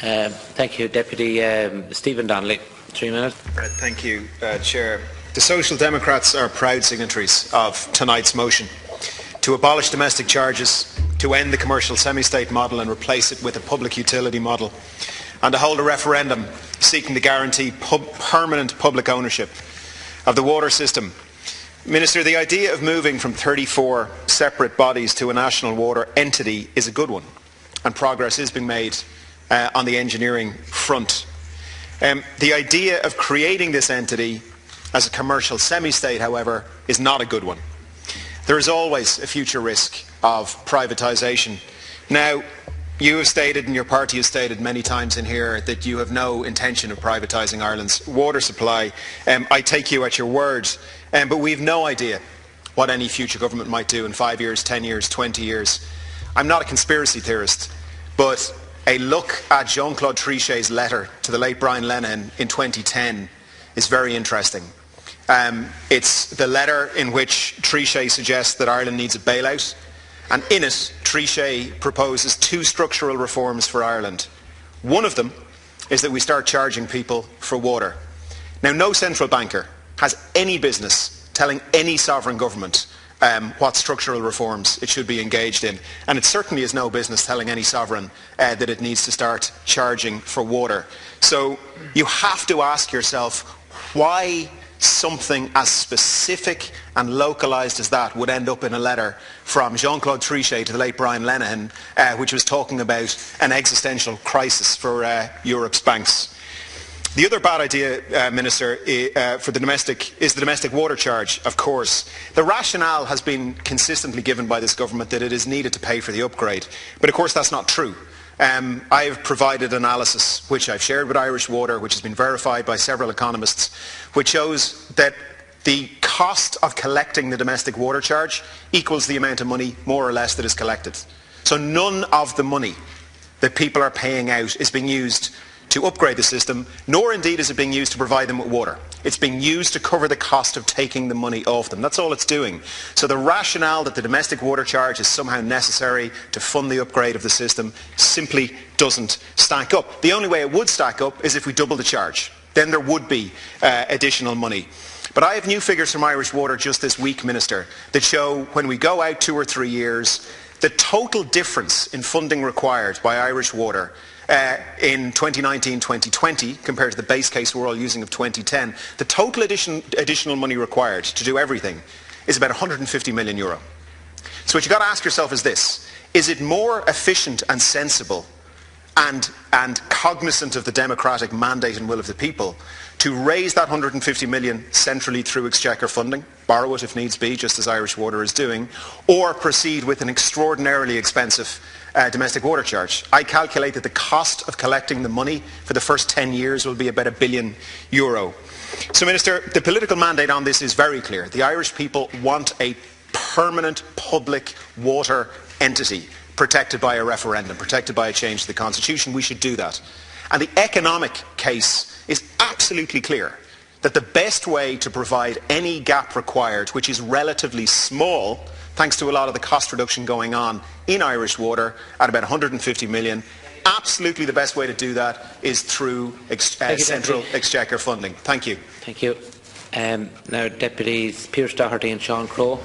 Thank you, Deputy Stephen Donnelly. 3 minutes. Thank you, Chair. The Social Democrats are proud signatories of tonight's motion to abolish domestic charges, to end the commercial semi-state model and replace it with a public utility model, and to hold a referendum seeking to guarantee permanent public ownership of the water system. Minister, the idea of moving from 34 separate bodies to a national water entity is a good one, and progress is being made on the engineering front. The idea of creating this entity as a commercial semi-state, however, is not a good one. There is always a future risk of privatisation. Now, you have stated, and your party has stated many times in here, that you have no intention of privatising Ireland's water supply. I take you at your word, but we have no idea what any future government might do in 5 years, 10 years, 20 years. I'm not a conspiracy theorist, but a look at Jean-Claude Trichet's letter to the late Brian Lenihan in 2010 is very interesting. It's the letter in which Trichet suggests that Ireland needs a bailout, and in it Trichet proposes 2 structural reforms for Ireland. One of them is that we start charging people for water. Now, no central banker has any business telling any sovereign government what structural reforms it should be engaged in, and it certainly is no business telling any sovereign that it needs to start charging for water. So you have to ask yourself why something as specific and localised as that would end up in a letter from Jean-Claude Trichet to the late Brian Lenihan, which was talking about an existential crisis for Europe's banks. The other bad idea, Minister, for the domestic water charge, of course. The rationale has been consistently given by this government that it is needed to pay for the upgrade. But of course that's not true. I have provided analysis which I've shared with Irish Water, which has been verified by several economists, which shows that the cost of collecting the domestic water charge equals the amount of money, more or less, that is collected. So none of the money that people are paying out is being used to upgrade the system, nor indeed is it being used to provide them with water. It's being used to cover the cost of taking the money off them. That's all it's doing. So the rationale that the domestic water charge is somehow necessary to fund the upgrade of the system simply doesn't stack up. The only way it would stack up is if we double the charge. Then there would be additional money. But I have new figures from Irish Water just this week, Minister, that show when we go out 2 or 3 years, the total difference in funding required by Irish Water in 2019-2020 compared to the base case we're all using of 2010, the total additional money required to do everything is about €150 million. So what you've got to ask yourself is this: is it more efficient and sensible and cognizant of the democratic mandate and will of the people to raise that 150 million centrally through exchequer funding, borrow it if needs be, just as Irish Water is doing, or proceed with an extraordinarily expensive domestic water charge? I calculate that the cost of collecting the money for the first 10 years will be about €1 billion. So, Minister, the political mandate on this is very clear. The Irish people want a permanent public water entity protected by a referendum, protected by a change to the Constitution. We should do that. And the economic case is absolutely clear that the best way to provide any gap required, which is relatively small, thanks to a lot of the cost reduction going on in Irish Water at about 150 million, absolutely the best way to do that is through central exchequer funding. Thank you. Thank you. Now, Deputies Pearse Doherty and Sean Crowe.